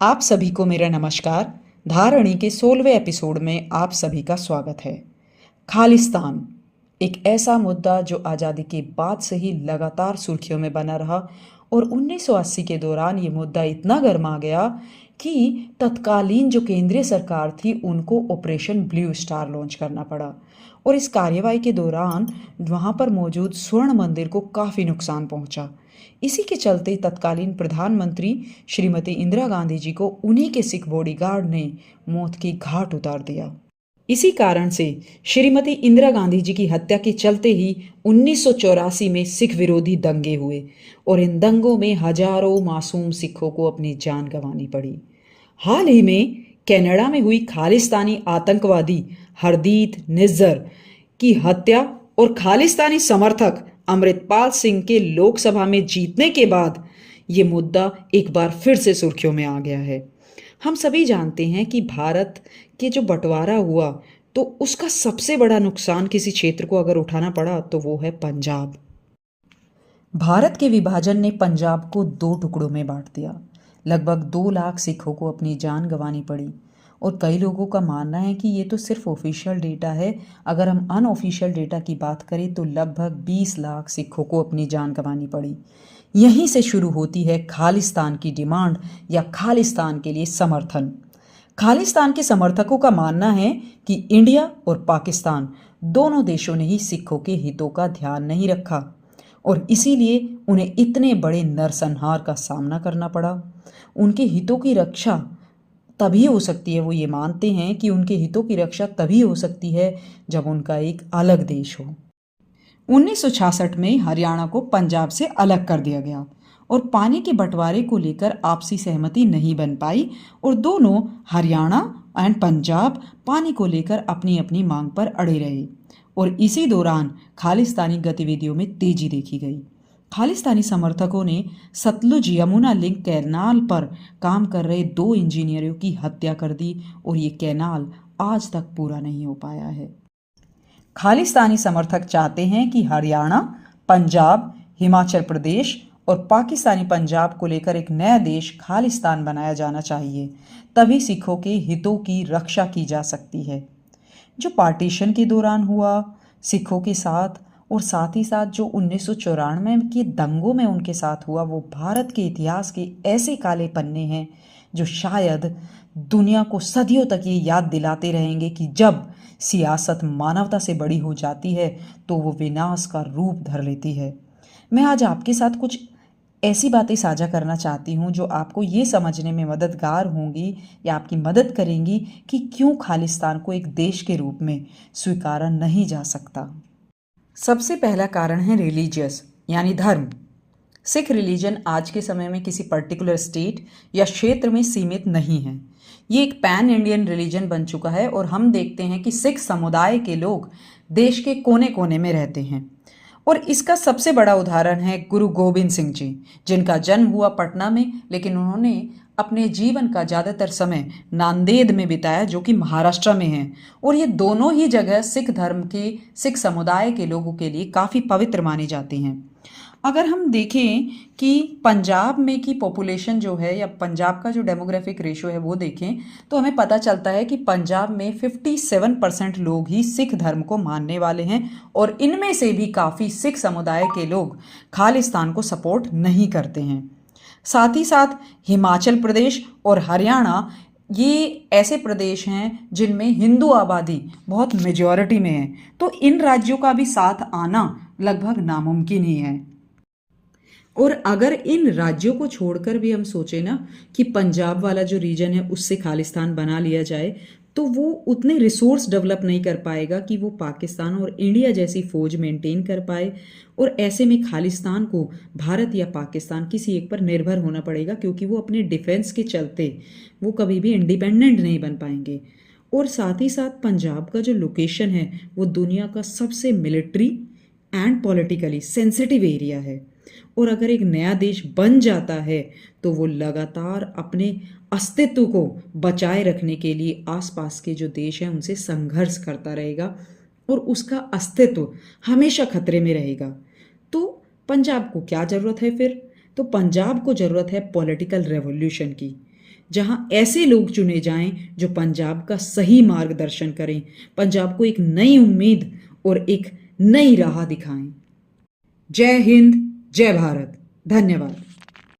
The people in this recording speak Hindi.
आप सभी को मेरा नमस्कार। धारणी के 16वें एपिसोड में आप सभी का स्वागत है। खालिस्तान एक ऐसा मुद्दा जो आज़ादी के बाद से ही लगातार सुर्खियों में बना रहा और 1980 के दौरान ये मुद्दा इतना गर्मा गया कि तत्कालीन जो केंद्रीय सरकार थी उनको ऑपरेशन ब्लू स्टार लॉन्च करना पड़ा और इस कार्यवाही के दौरान वहाँ पर मौजूद स्वर्ण मंदिर को काफ़ी नुकसान पहुँचा। इसी के चलते तत्कालीन प्रधानमंत्री श्रीमती इंदिरा गांधी जी को उन्हीं के सिख बॉडीगार्ड ने मौत की घाट उतार दिया। इसी कारण से श्रीमती इंदिरा गांधी जी की हत्या के चलते ही 1984 में सिख विरोधी दंगे हुए और इन दंगों में हजारों मासूम सिखों को अपनी जान गंवानी पड़ी। हाल ही में कनाडा में हुई खालिस्तानी आतंकवादी हरदीत निज्जर की हत्या और खालिस्तानी समर्थक अमृतपाल सिंह के लोकसभा में जीतने के बाद ये मुद्दा एक बार फिर से सुर्खियों में आ गया है। हम सभी जानते हैं कि भारत के जो बंटवारा हुआ तो उसका सबसे बड़ा नुकसान किसी क्षेत्र को अगर उठाना पड़ा तो वो है पंजाब। भारत के विभाजन ने पंजाब को 2 टुकड़ों में बांट दिया। लगभग 2 लाख सिखों को अपनी जान गंवानी पड़ी और कई लोगों का मानना है कि ये तो सिर्फ ऑफिशियल डेटा है। अगर हम अनऑफिशियल डेटा की बात करें तो लगभग 20 लाख सिखों को अपनी जान गंवानी पड़ी। यहीं से शुरू होती है खालिस्तान की डिमांड या खालिस्तान के लिए समर्थन। खालिस्तान के समर्थकों का मानना है कि इंडिया और पाकिस्तान दोनों देशों ने ही सिखों के हितों का ध्यान नहीं रखा और इसीलिए उन्हें इतने बड़े नरसंहार का सामना करना पड़ा। उनके हितों की रक्षा तभी हो सकती है, वो ये मानते हैं कि उनके हितों की रक्षा तभी हो सकती है जब उनका एक अलग देश हो। 1966 में हरियाणा को पंजाब से अलग कर दिया गया और पानी के बंटवारे को लेकर आपसी सहमति नहीं बन पाई और दोनों हरियाणा एंड पंजाब पानी को लेकर अपनी अपनी मांग पर अड़े रहे और इसी दौरान खालिस्तानी गतिविधियों में तेजी देखी गई। खालिस्तानी समर्थकों ने सतलुज यमुना लिंक कैनाल पर काम कर रहे 2 इंजीनियरों की हत्या कर दी और ये कैनाल आज तक पूरा नहीं हो पाया है। खालिस्तानी समर्थक चाहते हैं कि हरियाणा, पंजाब, हिमाचल प्रदेश और पाकिस्तानी पंजाब को लेकर एक नया देश खालिस्तान बनाया जाना चाहिए, तभी सिखों के हितों की रक्षा की जा सकती है। जो पार्टीशन के दौरान हुआ सिखों के साथ और साथ ही साथ जो 1994 के दंगों में उनके साथ हुआ, वो भारत के इतिहास के ऐसे काले पन्ने हैं जो शायद दुनिया को सदियों तक ये याद दिलाते रहेंगे कि जब सियासत मानवता से बड़ी हो जाती है तो वो विनाश का रूप धर लेती है। मैं आज आपके साथ कुछ ऐसी बातें साझा करना चाहती हूँ जो आपको ये समझने में मददगार होंगी या आपकी मदद करेंगी कि क्यों खालिस्तान को एक देश के रूप में स्वीकारा नहीं जा सकता। सबसे पहला कारण है रिलीजियस यानी धर्म। सिख रिलीजन आज के समय में किसी पर्टिकुलर स्टेट या क्षेत्र में सीमित नहीं है। ये एक पैन इंडियन रिलीजन बन चुका है और हम देखते हैं कि सिख समुदाय के लोग देश के कोने कोने में रहते हैं और इसका सबसे बड़ा उदाहरण है गुरु गोबिंद सिंह जी, जिनका जन्म हुआ पटना में लेकिन उन्होंने अपने जीवन का ज़्यादातर समय नांदेड़ में बिताया जो कि महाराष्ट्र में है और ये दोनों ही जगह सिख धर्म के सिख समुदाय के लोगों के लिए काफ़ी पवित्र मानी जाती हैं। अगर हम देखें कि पंजाब में की पॉपुलेशन जो है या पंजाब का जो डेमोग्राफिक रेशो है वो देखें तो हमें पता चलता है कि पंजाब में 57% लोग ही सिख धर्म को मानने वाले हैं और इनमें से भी काफ़ी सिख समुदाय के लोग खालिस्तान को सपोर्ट नहीं करते हैं। साथ ही साथ हिमाचल प्रदेश और हरियाणा ये ऐसे प्रदेश हैं जिनमें हिंदू आबादी बहुत मेजॉरिटी में है, तो इन राज्यों का भी साथ आना लगभग नामुमकिन ही है। और अगर इन राज्यों को छोड़कर भी हम सोचें ना कि पंजाब वाला जो रीजन है उससे खालिस्तान बना लिया जाए तो वो उतने रिसोर्स डेवलप नहीं कर पाएगा कि वो पाकिस्तान और इंडिया जैसी फौज मेंटेन कर पाए और ऐसे में खालिस्तान को भारत या पाकिस्तान किसी एक पर निर्भर होना पड़ेगा क्योंकि वो अपने डिफेंस के चलते वो कभी भी इंडिपेंडेंट नहीं बन पाएंगे। और साथ ही साथ पंजाब का जो लोकेशन है वो दुनिया का सबसे military and politically sensitive area है और अगर एक नया देश बन जाता है तो वो लगातार अपने अस्तित्व को बचाए रखने के लिए आसपास के जो देश हैं उनसे संघर्ष करता रहेगा और उसका अस्तित्व हमेशा खतरे में रहेगा। तो पंजाब को क्या ज़रूरत है फिर? तो पंजाब को ज़रूरत है पॉलिटिकल रेवोल्यूशन की। जहां ऐसे लोग चुने जाएं जो पंजाब का सही मार्गदर्शन करें, पंजाब को एक नई उम्मीद और एक नई राह दिखाएं। जय हिंद, जय भारत। धन्यवाद।